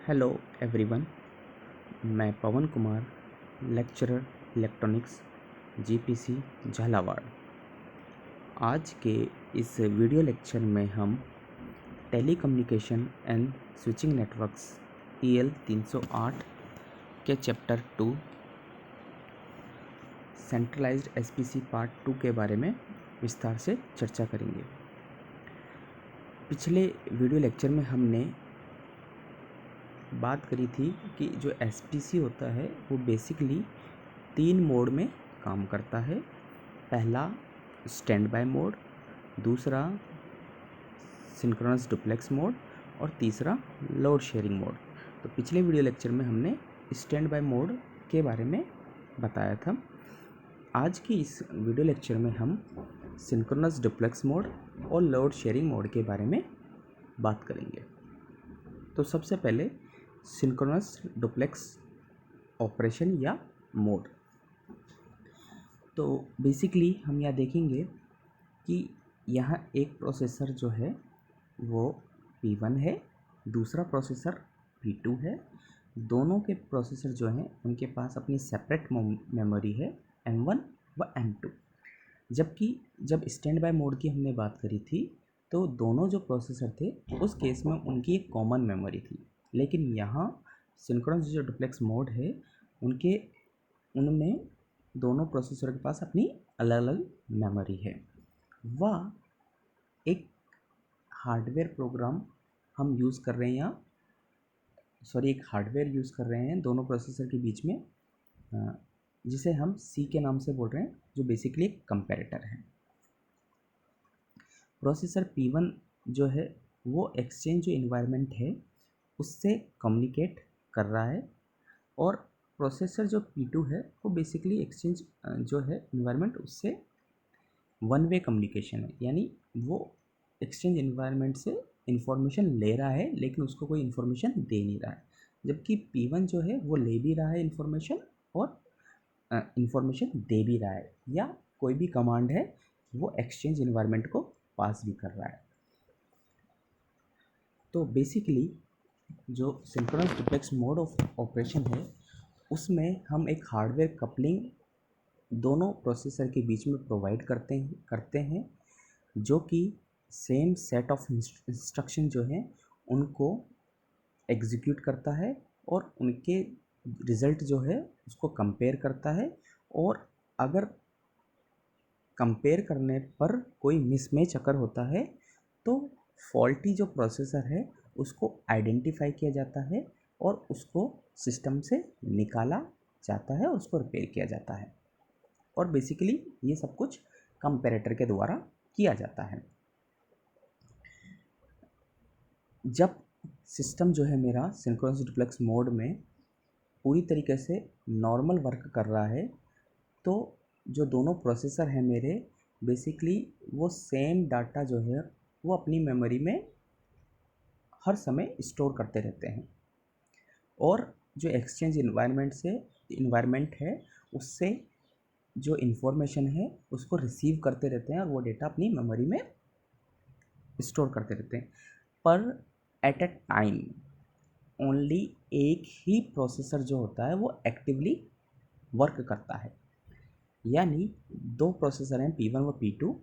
Hello everyone, मैं Pawan Kumar, lecturer electronics GPC Jhalawar. आज के इस वीडियो लेक्चर में हम telecommunication and switching networks EL 308 के चैप्टर 2 सेंट्रलाइज्ड SPC पार्ट 2 के बारे में विस्तार से चर्चा करेंगे। पिछले वीडियो लेक्चर में हमने बात करी थी कि जो SPC होता है वो बेसिकली 3 मोड में काम करता है। पहला स्टैंड बाय मोड, दूसरा सिंक्रोनस डुप्लेक्स मोड और तीसरा लोड शेयरिंग मोड। तो पिछले वीडियो लेक्चर में हमने स्टैंड बाय मोड के बारे में बताया था। आज की इस वीडियो लेक्चर में हम सिंक्रोनस डुप्लेक्स मोड और लोड शेयरिंग मोड के बारे में बात करेंगे। तो सबसे पहले सिंक्रोनस डुप्लेक्स ऑपरेशन या मोड। तो बेसिकली हम यहाँ देखेंगे कि यहाँ एक प्रोसेसर जो है वो P1 है, दूसरा प्रोसेसर P2 है। दोनों के प्रोसेसर जो हैं उनके पास अपनी सेपरेट मेमोरी है M1 व M2। जबकि जब स्टैंड बाय मोड की हमने बात करी थी तो दोनों जो प्रोसेसर थे उस केस में उनकी एक कॉमन मेमोरी थी, लेकिन यहाँ सिंक्रोनस जो डुप्लेक्स मोड है उनमें दोनों प्रोसेसर के पास अपनी अलग अलग मेमोरी है। वह एक हार्डवेयर प्रोग्राम हम यूज़ कर रहे हैं यहाँ एक हार्डवेयर यूज़ कर रहे हैं दोनों प्रोसेसर के बीच में, जिसे हम C के नाम से बोल रहे हैं, जो बेसिकली एक कंपैरेटर है। प्रोसेसर P1 जो है वो एक्सचेंज जो इन्वायरमेंट है उससे कम्युनिकेट कर रहा है, और प्रोसेसर जो P2 है वो बेसिकली एक्सचेंज जो है इन्वायरमेंट उससे वन वे कम्युनिकेशन है, यानी वो एक्सचेंज इन्वायरमेंट से इन्फॉर्मेशन ले रहा है लेकिन उसको कोई इन्फॉर्मेशन दे नहीं रहा है। जबकि P1 जो है वो ले भी रहा है इन्फॉर्मेशन और इन्फॉर्मेशन दे भी रहा है, या कोई भी कमांड है वो एक्सचेंज इन्वायरमेंट को पास भी कर रहा है। तो बेसिकली जो synchronous duplex mode of operation है उसमें हम एक हार्डवेयर कपलिंग दोनों प्रोसेसर के बीच में प्रोवाइड करते हैं जो कि सेम सेट ऑफ इंस्ट्रक्शन जो हैं उनको एग्जीक्यूट करता है और उनके रिज़ल्ट जो है उसको कंपेयर करता है, और अगर कंपेयर करने पर कोई मिसमैच अगर होता है तो फॉल्टी जो प्रोसेसर है उसको आइडेंटिफाई किया जाता है और उसको सिस्टम से निकाला जाता है और उसको रिपेयर किया जाता है। और बेसिकली ये सब कुछ कंपैरेटर के द्वारा किया जाता है। जब सिस्टम जो है मेरा सिंक्रोनस डुप्लेक्स मोड में पूरी तरीके से नॉर्मल वर्क कर रहा है तो जो दोनों प्रोसेसर हैं मेरे बेसिकली वो सेम डाटा जो है वो अपनी मेमोरी में हर समय स्टोर करते रहते हैं, और जो एक्सचेंज इन्वायरमेंट है उससे जो इन्फॉर्मेशन है उसको रिसीव करते रहते हैं और वो डेटा अपनी मेमोरी में स्टोर करते रहते हैं। पर एट अ टाइम ओनली एक ही प्रोसेसर जो होता है वो एक्टिवली वर्क करता है, यानी दो प्रोसेसर हैं P1 व P2।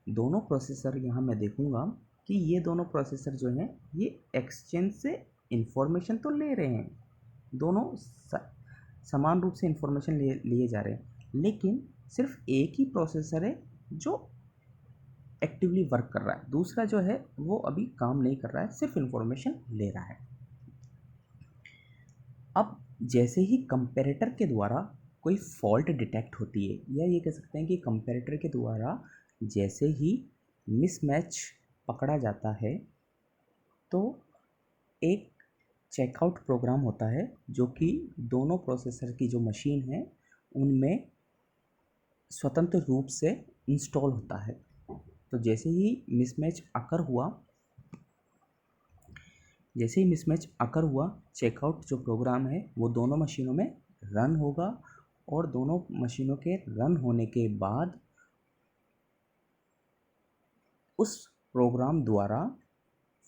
दोनों प्रोसेसर यहाँ मैं देखूँगा कि ये दोनों प्रोसेसर जो हैं ये एक्सचेंज से इन्फॉर्मेशन तो ले रहे हैं, दोनों समान रूप से इन्फॉर्मेशन लिए जा रहे हैं, लेकिन सिर्फ एक ही प्रोसेसर है जो एक्टिवली वर्क कर रहा है, दूसरा जो है वो अभी काम नहीं कर रहा है, सिर्फ इन्फॉर्मेशन ले रहा है। अब जैसे ही कंपैरेटर के द्वारा कोई फॉल्ट डिटेक्ट होती है, या ये कह सकते हैं कि कंपैरेटर के द्वारा जैसे ही मिसमैच पकड़ा जाता है तो एक चेकआउट प्रोग्राम होता है जो कि दोनों प्रोसेसर की जो मशीन है उनमें स्वतंत्र रूप से इंस्टॉल होता है। तो जैसे ही मिसमैच अकर हुआ चेकआउट जो प्रोग्राम है वो दोनों मशीनों में रन होगा, और दोनों मशीनों के रन होने के बाद उस प्रोग्राम द्वारा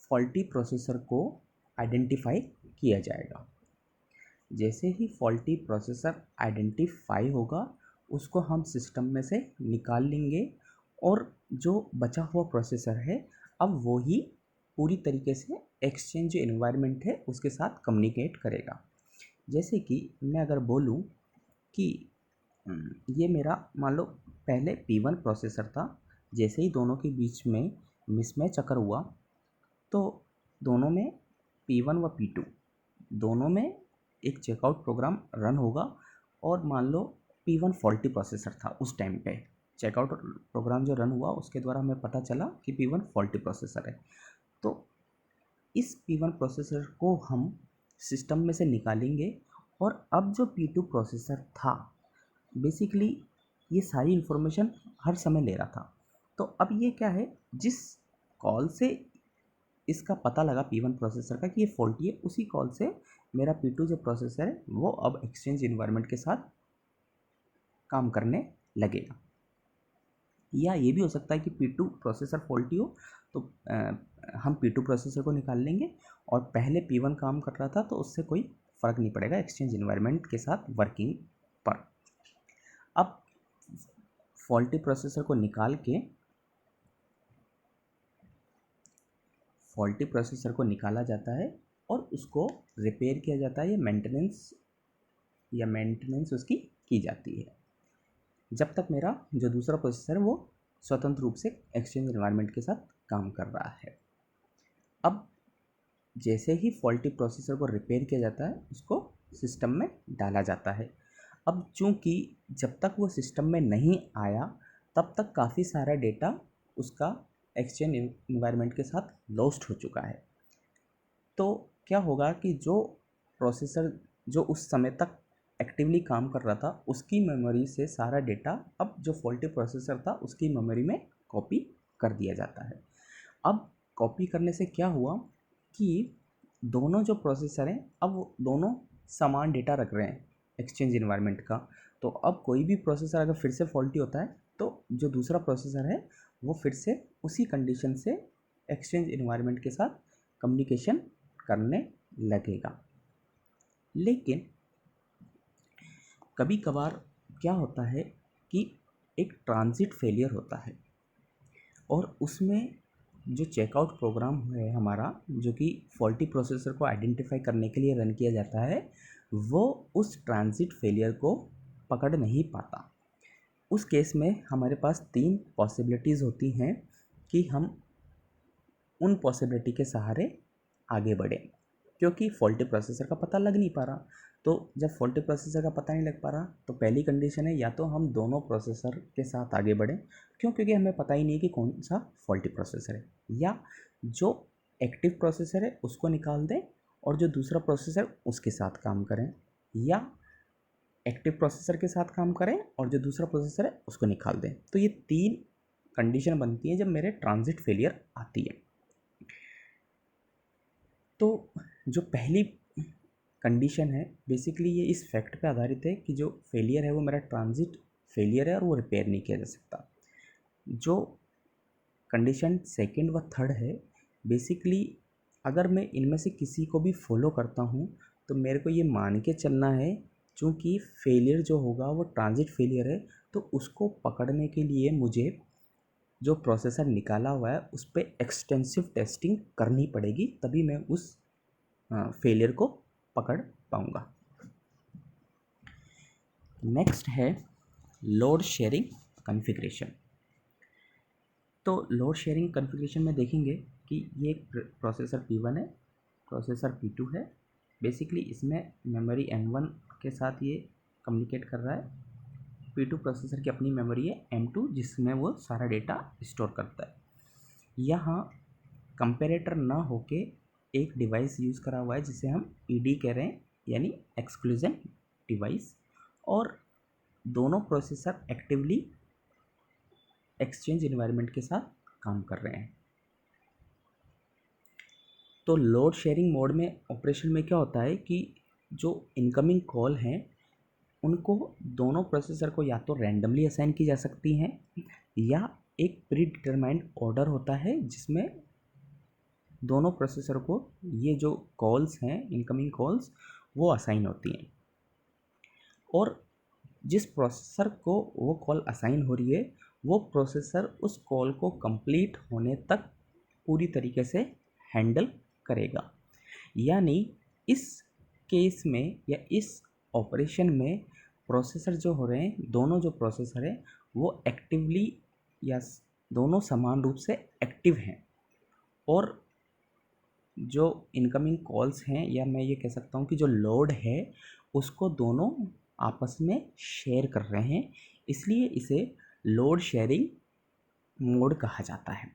फॉल्टी प्रोसेसर को आइडेंटिफाई किया जाएगा। जैसे ही फॉल्टी प्रोसेसर आइडेंटिफाई होगा उसको हम सिस्टम में से निकाल लेंगे और जो बचा हुआ प्रोसेसर है अब वो ही पूरी तरीके से एक्सचेंज जो एनवायरनमेंट है उसके साथ कम्युनिकेट करेगा। जैसे कि मैं अगर बोलूँ कि ये मेरा मान लो पहले P1 प्रोसेसर था, जैसे ही दोनों के बीच में मिसमैच अकर हुआ तो दोनों में P1 व P2 दोनों में एक चेकआउट प्रोग्राम रन होगा और मान लो P1 फॉल्टी प्रोसेसर था उस टाइम पे, चेकआउट प्रोग्राम जो रन हुआ उसके द्वारा हमें पता चला कि P1 फॉल्टी प्रोसेसर है। तो इस P1 प्रोसेसर को हम सिस्टम में से निकालेंगे और अब जो P2 प्रोसेसर था बेसिकली ये सारी इन्फॉर्मेशन हर समय ले रहा था। तो अब ये क्या है, जिस कॉल से इसका पता लगा P1 प्रोसेसर का कि ये फॉल्टी है, उसी कॉल से मेरा P2 जो प्रोसेसर है वो अब एक्सचेंज इन्वायरमेंट के साथ काम करने लगेगा। या ये भी हो सकता है कि P2 प्रोसेसर फॉल्टी हो तो हम P2 प्रोसेसर को निकाल लेंगे और पहले P1 काम कर रहा था तो उससे कोई फ़र्क नहीं पड़ेगा एक्सचेंज इन्वायरमेंट के साथ वर्किंग पर। अब फॉल्टी प्रोसेसर को निकाल के फॉल्टी प्रोसेसर को निकाला जाता है और उसको रिपेयर किया जाता है या मेंटेनेंस उसकी की जाती है जब तक मेरा जो दूसरा प्रोसेसर है वो स्वतंत्र रूप से एक्सचेंज एनवायरनमेंट के साथ काम कर रहा है। अब जैसे ही फॉल्टी प्रोसेसर को रिपेयर किया जाता है उसको सिस्टम में डाला जाता है। अब चूँकि जब तक वो सिस्टम में नहीं आया तब तक काफ़ी सारा डेटा उसका एक्सचेंज इन्वायरमेंट के साथ लॉस्ट हो चुका है। तो क्या होगा कि जो प्रोसेसर जो उस समय तक एक्टिवली काम कर रहा था उसकी मेमोरी से सारा डेटा अब जो फॉल्टी प्रोसेसर था उसकी मेमोरी में कॉपी कर दिया जाता है। अब कॉपी करने से क्या हुआ कि दोनों जो प्रोसेसर हैं अब वो दोनों समान डेटा रख रहे हैं एक्सचेंज इन्वायरमेंट का। तो अब कोई भी प्रोसेसर अगर फिर से फॉल्टी होता है तो जो दूसरा प्रोसेसर है वो फिर से उसी कंडीशन से एक्सचेंज इन्वायरमेंट के साथ कम्युनिकेशन करने लगेगा। लेकिन कभी कभार क्या होता है कि एक ट्रांजिट फेलियर होता है और उसमें जो चेकआउट प्रोग्राम है हमारा जो कि फॉल्टी प्रोसेसर को आइडेंटिफाई करने के लिए रन किया जाता है वो उस ट्रांजिट फेलियर को पकड़ नहीं पाता। उस केस में हमारे पास 3 पॉसिबिलिटीज़ होती हैं कि हम उन पॉसिबिलिटी के सहारे आगे बढ़ें, क्योंकि फॉल्टी प्रोसेसर का पता लग नहीं पा रहा। तो जब फॉल्टी प्रोसेसर का पता नहीं लग पा रहा तो पहली कंडीशन है या तो हम दोनों प्रोसेसर के साथ आगे बढ़ें, क्योंकि हमें पता ही नहीं है कि कौन सा फॉल्टी प्रोसेसर है, या जो एक्टिव प्रोसेसर है उसको निकाल दें और जो दूसरा प्रोसेसर उसके साथ काम करें, या एक्टिव प्रोसेसर के साथ काम करें और जो दूसरा प्रोसेसर है उसको निकाल दें। तो ये 3 कंडीशन बनती है जब मेरे ट्रांजिट फेलियर आती है। तो जो पहली कंडीशन है बेसिकली ये इस फैक्ट पे आधारित है कि जो फेलियर है वो मेरा ट्रांजिट फेलियर है और वो रिपेयर नहीं किया जा सकता। जो कंडीशन सेकंड व थर्ड है बेसिकली अगर मैं इनमें से किसी को भी फॉलो करता हूँ तो मेरे को ये मान के चलना है चूँकि फेलियर जो होगा वो ट्रांजिट फेलियर है तो उसको पकड़ने के लिए मुझे जो प्रोसेसर निकाला हुआ है उस पर एक्सटेंसिव टेस्टिंग करनी पड़ेगी, तभी मैं उस फेलियर को पकड़ पाऊँगा। नेक्स्ट है लोड शेयरिंग कॉन्फ़िगरेशन। तो लोड शेयरिंग कॉन्फ़िगरेशन में देखेंगे कि ये एक प्रोसेसर P1 है, प्रोसेसर P2 है। बेसिकली इसमें मेमोरी M1 के साथ ये कम्युनिकेट कर रहा है। P2 प्रोसेसर की अपनी मेमोरी है M2 जिसमें वो सारा डेटा स्टोर करता है। यहाँ कंपेरेटर ना होके एक डिवाइस यूज़ करा हुआ है जिसे हम ED कह रहे हैं, यानी एक्सक्लूजन डिवाइस, और दोनों प्रोसेसर एक्टिवली एक्सचेंज इन्वायरमेंट के साथ काम कर रहे हैं। तो लोड शेयरिंग मोड में ऑपरेशन में क्या होता है कि जो इनकमिंग कॉल हैं उनको दोनों प्रोसेसर को या तो रैंडमली असाइन की जा सकती हैं या एक प्री डिटरमाइंड ऑर्डर होता है जिसमें दोनों प्रोसेसर को ये जो कॉल्स हैं, इनकमिंग कॉल्स, वो असाइन होती हैं। और जिस प्रोसेसर को वो कॉल असाइन हो रही है, वो प्रोसेसर उस कॉल को कंप्लीट होने तक पूरी तरीके से हैंडल करेगा। यानी इस केस में या इस ऑपरेशन में प्रोसेसर जो हो रहे हैं, दोनों जो प्रोसेसर हैं वो एक्टिवली या दोनों समान रूप से एक्टिव हैं, और जो इनकमिंग कॉल्स हैं, या मैं ये कह सकता हूँ कि जो लोड है उसको दोनों आपस में शेयर कर रहे हैं, इसलिए इसे लोड शेयरिंग मोड कहा जाता है।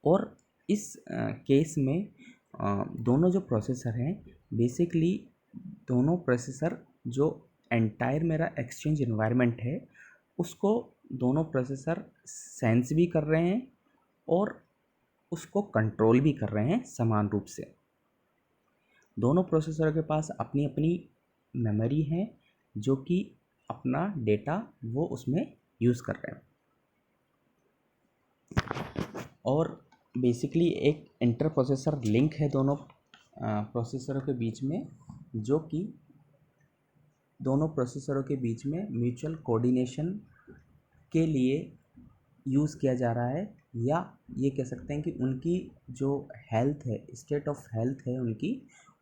और इस केस में दोनों जो प्रोसेसर हैं, बेसिकली दोनों प्रोसेसर जो एंटायर मेरा एक्सचेंज एनवायरनमेंट है उसको दोनों प्रोसेसर सेंस भी कर रहे हैं और उसको कंट्रोल भी कर रहे हैं समान रूप से। दोनों प्रोसेसर के पास अपनी अपनी मेमोरी है जो कि अपना डेटा वो उसमें यूज़ कर रहे हैं, और बेसिकली एक इंटर प्रोसेसर लिंक है दोनों प्रोसेसरों के बीच में, जो कि दोनों प्रोसेसरों के बीच में म्यूचुअल कोऑर्डिनेशन के लिए यूज़ किया जा रहा है, या ये कह सकते हैं कि उनकी जो हेल्थ है, स्टेट ऑफ हेल्थ है उनकी,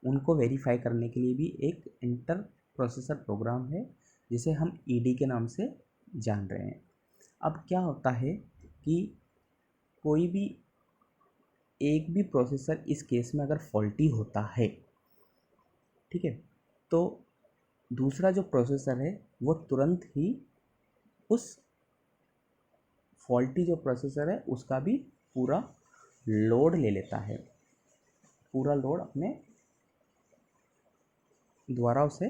उनको वेरीफाई करने के लिए भी एक इंटर प्रोसेसर प्रोग्राम है जिसे हम ईडी के नाम से जान रहे हैं। अब क्या होता है कि कोई भी एक भी प्रोसेसर इस केस में अगर फॉल्टी होता है, ठीक है, तो दूसरा जो प्रोसेसर है वो तुरंत ही उस फॉल्टी जो प्रोसेसर है उसका भी पूरा लोड ले लेता है, पूरा लोड अपने द्वारा उसे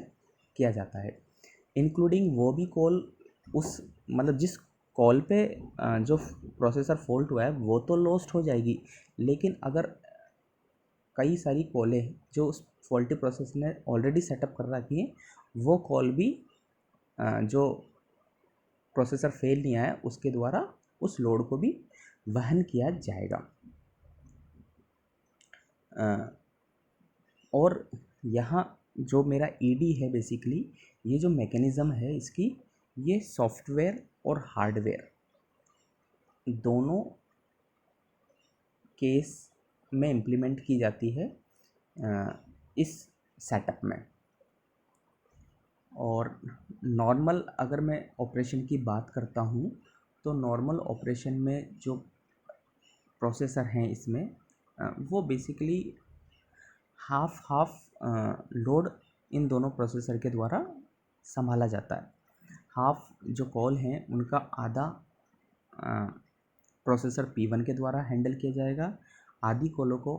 किया जाता है, इंक्लूडिंग वो भी कॉल, उस मतलब जिस कॉल पे जो प्रोसेसर फॉल्ट हुआ है वो तो लॉस्ट हो जाएगी, लेकिन अगर कई सारी कॉलें जो उस फॉल्टी प्रोसेसर ने ऑलरेडी सेटअप कर रखी हैं, वो कॉल भी जो प्रोसेसर फेल नहीं आया उसके द्वारा उस लोड को भी वहन किया जाएगा। और यहाँ जो मेरा ईडी है, बेसिकली ये जो मैकेनिज़्म है इसकी, ये सॉफ्टवेयर और हार्डवेयर दोनों केस में इम्प्लीमेंट की जाती है इस सेटअप में। और नॉर्मल अगर मैं ऑपरेशन की बात करता हूँ तो नॉर्मल ऑपरेशन में जो प्रोसेसर हैं इसमें वो बेसिकली हाफ लोड इन दोनों प्रोसेसर के द्वारा संभाला जाता है। हाफ जो कॉल हैं उनका आधा प्रोसेसर P1 के द्वारा हैंडल किया जाएगा, आधी कॉलों को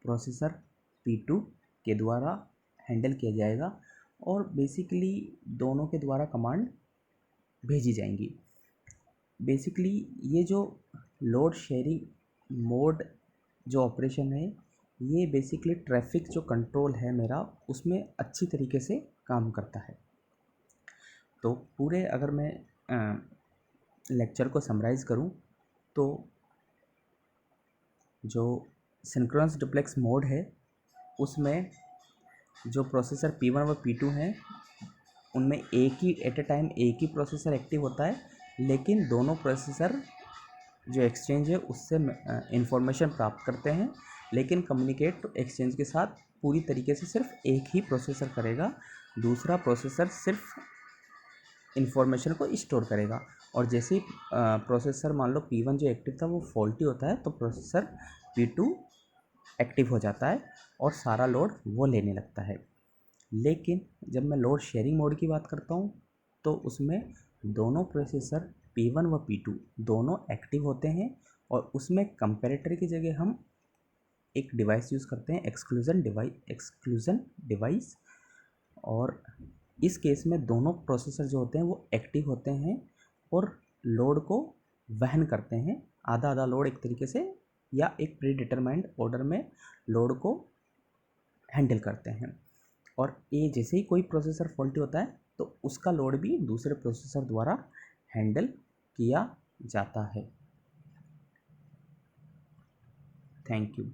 प्रोसेसर P2 के द्वारा हैंडल किया जाएगा, और बेसिकली दोनों के द्वारा कमांड भेजी जाएंगी। बेसिकली ये जो लोड शेयरिंग मोड जो ऑपरेशन है, ये बेसिकली ट्रैफिक जो कंट्रोल है मेरा उसमें अच्छी तरीके से काम करता है। तो पूरे अगर मैं लेक्चर को समराइज़ करूं तो जो सिंक्रोनस डुप्लेक्स मोड है उसमें जो प्रोसेसर P1 व P2 हैं उनमें एक ही एट ए टाइम एक ही प्रोसेसर एक्टिव होता है, लेकिन दोनों प्रोसेसर जो एक्सचेंज है उससे इंफॉर्मेशन प्राप्त करते हैं, लेकिन कम्युनिकेट एक्सचेंज के साथ पूरी तरीके से सिर्फ एक ही प्रोसेसर करेगा, दूसरा प्रोसेसर सिर्फ इंफॉर्मेशन को स्टोर करेगा। और जैसे ही प्रोसेसर मान लो P1 जो एक्टिव था वो फॉल्टी होता है तो प्रोसेसर P2 एक्टिव हो जाता है और सारा लोड वो लेने लगता है। लेकिन जब मैं लोड शेयरिंग मोड की बात करता हूँ तो उसमें दोनों प्रोसेसर P1 व P2 दोनों एक्टिव होते हैं, और उसमें कंपैरेटर की जगह हम एक डिवाइस यूज़ करते हैं, एक्सक्लूजन डिवाइस। और इस केस में दोनों प्रोसेसर जो होते हैं वो एक्टिव होते हैं और लोड को वहन करते हैं, आधा आधा लोड एक तरीके से, या एक प्री डिटरमाइंड ऑर्डर में लोड को हैंडल करते हैं। और ये जैसे ही कोई प्रोसेसर फॉल्टी होता है तो उसका लोड भी दूसरे प्रोसेसर द्वारा हैंडल किया जाता है। Thank you.